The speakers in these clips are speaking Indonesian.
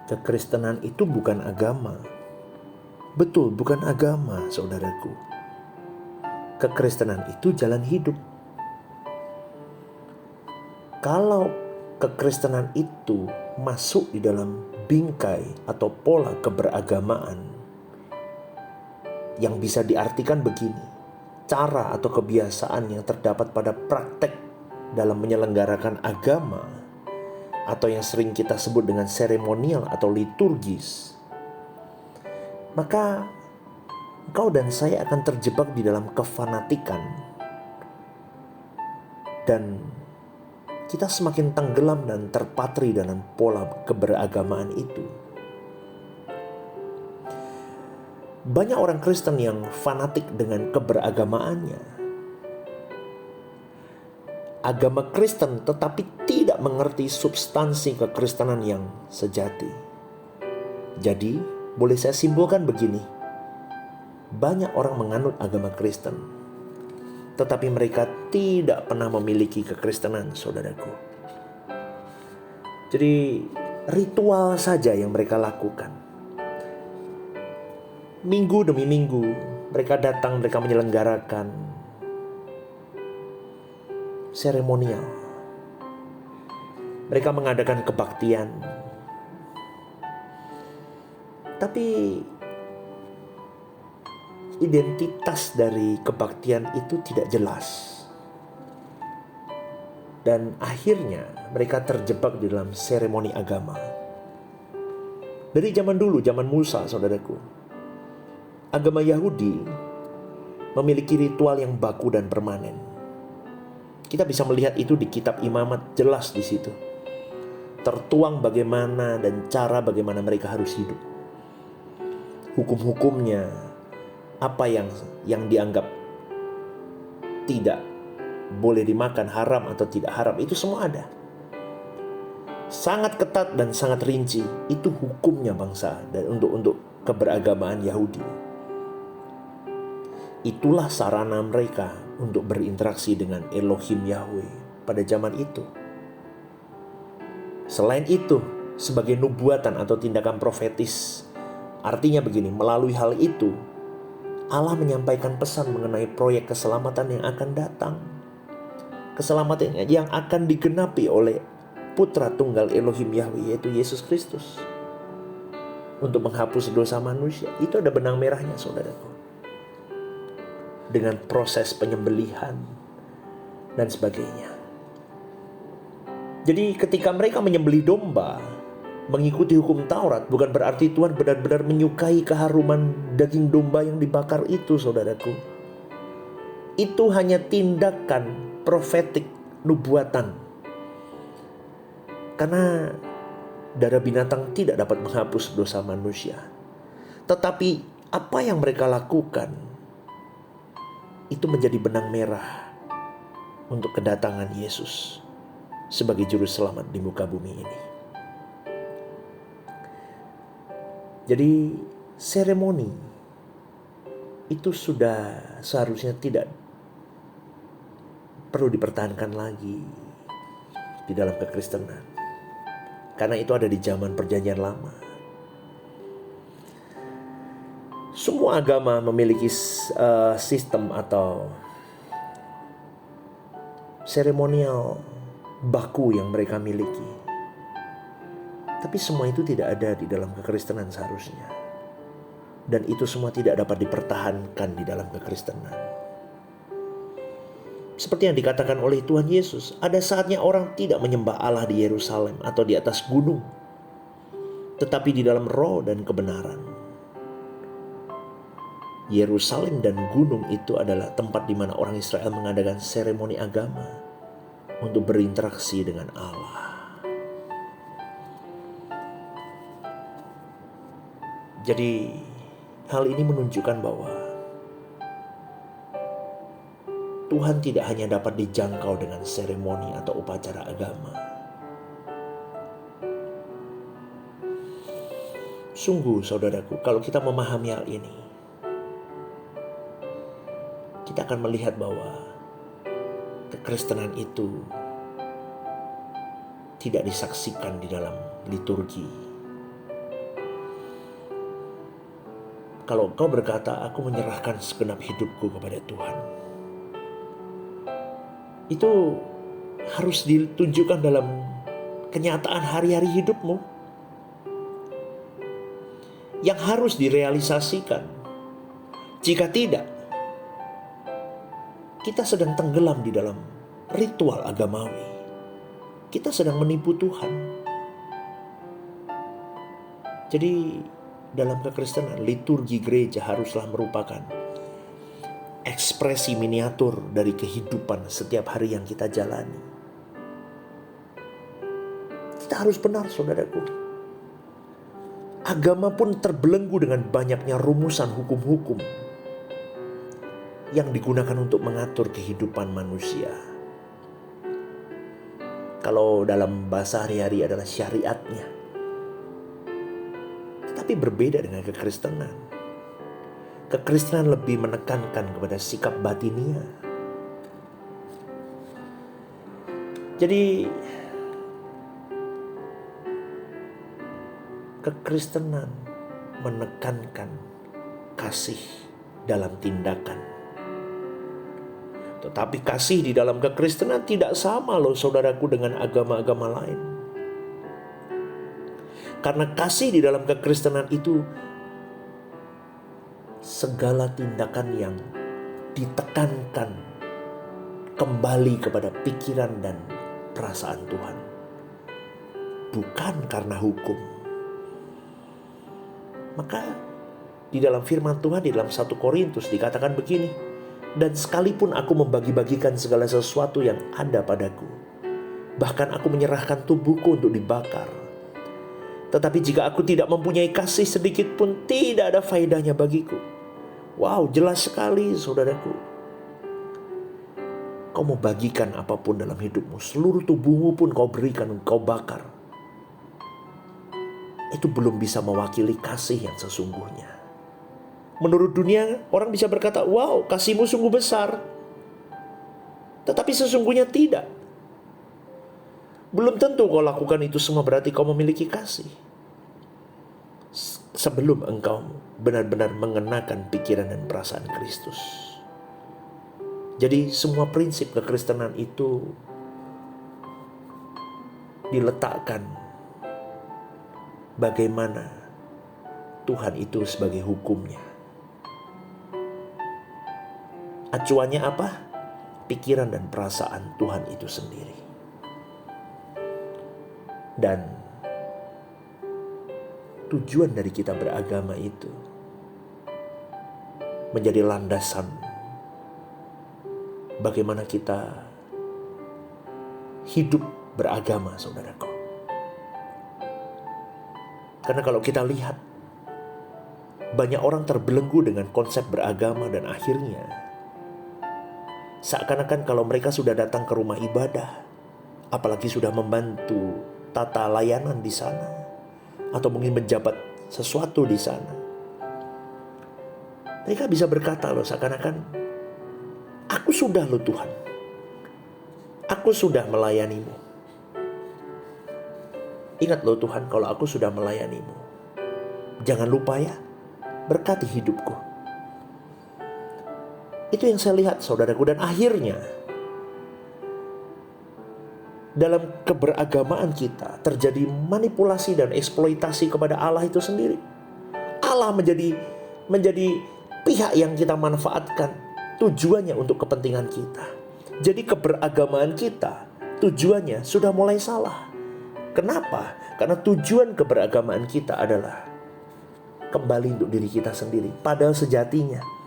Kekristenan itu bukan agama. Betul, bukan agama, saudaraku. Kekristenan itu jalan hidup. Kalau kekristenan itu masuk di dalam bingkai atau pola keberagamaan yang bisa diartikan begini: cara atau kebiasaan yang terdapat pada praktek dalam menyelenggarakan agama, atau yang sering kita sebut dengan seremonial atau liturgis, maka engkau dan saya akan terjebak di dalam kefanatikan, dan kita semakin tenggelam dan terpatri dalam pola keberagamaan itu. Banyak orang Kristen yang fanatik dengan keberagamaannya. Agama Kristen tetapi tidak mengerti substansi kekristenan yang sejati. Jadi, boleh saya simpulkan begini. Banyak orang menganut agama Kristen, tetapi mereka tidak pernah memiliki kekristenan, saudaraku. Jadi, ritual saja yang mereka lakukan. Minggu demi minggu mereka datang, mereka menyelenggarakan seremonial. Mereka mengadakan kebaktian. Tapi identitas dari kebaktian itu tidak jelas. Dan akhirnya mereka terjebak di dalam seremoni agama. Dari zaman dulu, zaman Musa, saudaraku, agama Yahudi memiliki ritual yang baku dan permanen. Kita bisa melihat itu di kitab Imamat, jelas di situ. Tertuang bagaimana dan cara bagaimana mereka harus hidup. Hukum-hukumnya, apa yang dianggap tidak boleh dimakan, haram atau tidak haram, itu semua ada. Sangat ketat dan sangat rinci. Itu hukumnya bangsa dan untuk keberagamaan Yahudi. Itulah sarana mereka untuk berinteraksi dengan Elohim Yahweh pada zaman itu. Selain itu, sebagai nubuatan atau tindakan profetis, artinya begini: melalui hal itu, Allah menyampaikan pesan mengenai proyek keselamatan yang akan datang. Keselamatan yang akan digenapi oleh Putra Tunggal Elohim Yahweh, yaitu Yesus Kristus, untuk menghapus dosa manusia. Itu ada benang merahnya, saudaraku. Dengan proses penyembelihan dan sebagainya. Jadi ketika mereka menyembelih domba mengikuti hukum Taurat, bukan berarti Tuhan benar-benar menyukai keharuman daging domba yang dibakar itu, saudaraku. Itu hanya tindakan profetik, nubuatan. Karena darah binatang tidak dapat menghapus dosa manusia. Tetapi apa yang mereka lakukan itu menjadi benang merah untuk kedatangan Yesus sebagai juru selamat di muka bumi ini. Jadi seremoni itu sudah seharusnya tidak perlu dipertahankan lagi di dalam kekristenan, karena itu ada di zaman Perjanjian Lama. Semua agama memiliki sistem atau seremonial baku yang mereka miliki. Tapi semua itu tidak ada di dalam kekristenan seharusnya. Dan itu semua tidak dapat dipertahankan di dalam kekristenan. Seperti yang dikatakan oleh Tuhan Yesus, ada saatnya orang tidak menyembah Allah di Yerusalem atau di atas gunung, tetapi di dalam roh dan kebenaran. Yerusalem dan gunung itu adalah tempat di mana orang Israel mengadakan seremoni agama untuk berinteraksi dengan Allah. Jadi hal ini menunjukkan bahwa Tuhan tidak hanya dapat dijangkau dengan seremoni atau upacara agama. Sungguh, saudaraku, kalau kita memahami hal ini, kita akan melihat bahwa kekristenan itu tidak disaksikan di dalam liturgi, Kalau engkau berkata, aku menyerahkan segenap hidupku kepada Tuhan, itu harus ditunjukkan dalam kenyataan hari-hari hidupmu, yang harus direalisasikan. Jika tidak, kita sedang tenggelam di dalam ritual agamawi. Kita sedang menipu Tuhan. Jadi dalam kekristenan, liturgi gereja haruslah merupakan ekspresi miniatur dari kehidupan setiap hari yang kita jalani. Kita harus benar, saudaraku. Agama pun terbelenggu dengan banyaknya rumusan hukum-hukum yang digunakan untuk mengatur kehidupan manusia. Kalau dalam bahasa hari-hari adalah syariatnya. Tetapi berbeda dengan kekristenan. Kekristenan lebih menekankan kepada sikap batinia. Jadi kekristenan menekankan kasih dalam tindakan. Tetapi kasih di dalam kekristenan tidak sama loh, saudaraku, dengan agama-agama lain. Karena kasih di dalam kekristenan itu segala tindakan yang ditekankan kembali kepada pikiran dan perasaan Tuhan, bukan karena hukum. Maka di dalam firman Tuhan di dalam 1 Korintus dikatakan begini, dan sekalipun aku membagi-bagikan segala sesuatu yang ada padaku, bahkan aku menyerahkan tubuhku untuk dibakar, tetapi jika aku tidak mempunyai kasih sedikit pun, tidak ada faedahnya bagiku. Wow, jelas sekali, saudaraku. Kau mau bagikan apapun dalam hidupmu, seluruh tubuhmu pun kau berikan, kau bakar, itu belum bisa mewakili kasih yang sesungguhnya. Menurut dunia, orang bisa berkata, wow, kasihmu sungguh besar. Tetapi sesungguhnya tidak. Belum tentu kau lakukan itu semua berarti kau memiliki kasih. Sebelum engkau benar-benar mengenakan pikiran dan perasaan Kristus. Jadi semua prinsip kekristenan itu diletakkan bagaimana Tuhan itu sebagai hukumnya. Acuannya apa? Pikiran dan perasaan Tuhan itu sendiri. Dan tujuan dari kita beragama itu menjadi landasan bagaimana kita hidup beragama, saudaraku. Karena kalau kita lihat, banyak orang terbelenggu dengan konsep beragama dan akhirnya seakan-akan kalau mereka sudah datang ke rumah ibadah, apalagi sudah membantu tata layanan di sana, atau mungkin menjabat sesuatu di sana, mereka bisa berkata loh, seakan-akan, aku sudah loh Tuhan, aku sudah melayanimu. Ingat loh Tuhan, kalau aku sudah melayanimu, jangan lupa ya, berkati hidupku. Itu yang saya lihat, saudaraku. Dan akhirnya dalam keberagamaan kita terjadi manipulasi dan eksploitasi kepada Allah itu sendiri. Allah menjadi pihak yang kita manfaatkan, tujuannya untuk kepentingan kita. Jadi keberagamaan kita tujuannya sudah mulai salah. Kenapa? Karena tujuan keberagamaan kita adalah kembali untuk diri kita sendiri. Padahal sejatinya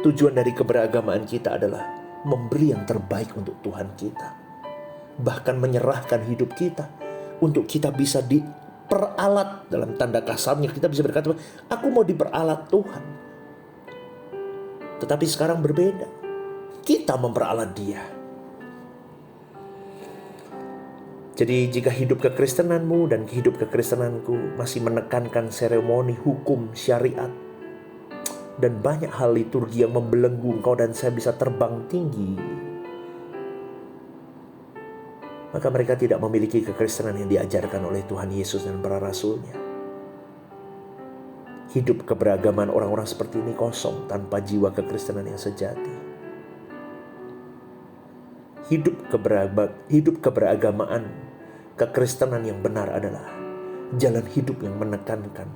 tujuan dari keberagamaan kita adalah memberi yang terbaik untuk Tuhan kita. Bahkan menyerahkan hidup kita untuk kita bisa diperalat. Dalam tanda kasarnya kita bisa berkata, aku mau diperalat Tuhan. Tetapi sekarang berbeda, kita memperalat Dia. Jadi jika hidup kekristenanmu dan hidup kekristenanku masih menekankan seremoni, hukum, syariat, dan banyak hal liturgi yang membelenggu engkau dan saya bisa terbang tinggi, maka mereka tidak memiliki kekristenan yang diajarkan oleh Tuhan Yesus dan para rasulnya. Hidup keberagaman orang-orang seperti ini kosong tanpa jiwa kekristenan yang sejati. Hidup keberagamaan kekristenan yang benar adalah jalan hidup yang menekankan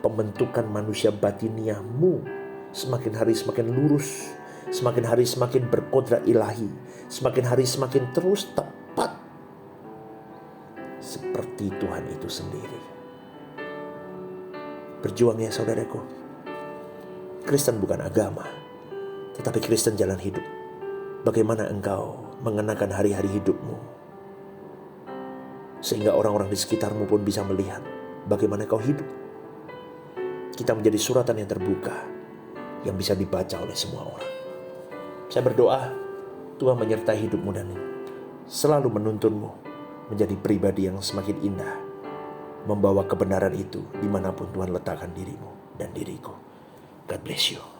pembentukan manusia batiniahmu semakin hari semakin lurus, semakin hari semakin berkodrat ilahi, semakin hari semakin terus tepat seperti Tuhan itu sendiri. Berjuang ya saudaraku. Kristen bukan agama, tetapi Kristen jalan hidup. Bagaimana engkau mengenakan hari-hari hidupmu, sehingga orang-orang di sekitarmu pun bisa melihat bagaimana kau hidup. Kita menjadi suratan yang terbuka, yang bisa dibaca oleh semua orang. Saya berdoa, Tuhan menyertai hidupmu dan selalu menuntunmu menjadi pribadi yang semakin indah, membawa kebenaran itu dimanapun Tuhan letakkan dirimu dan diriku. God bless you.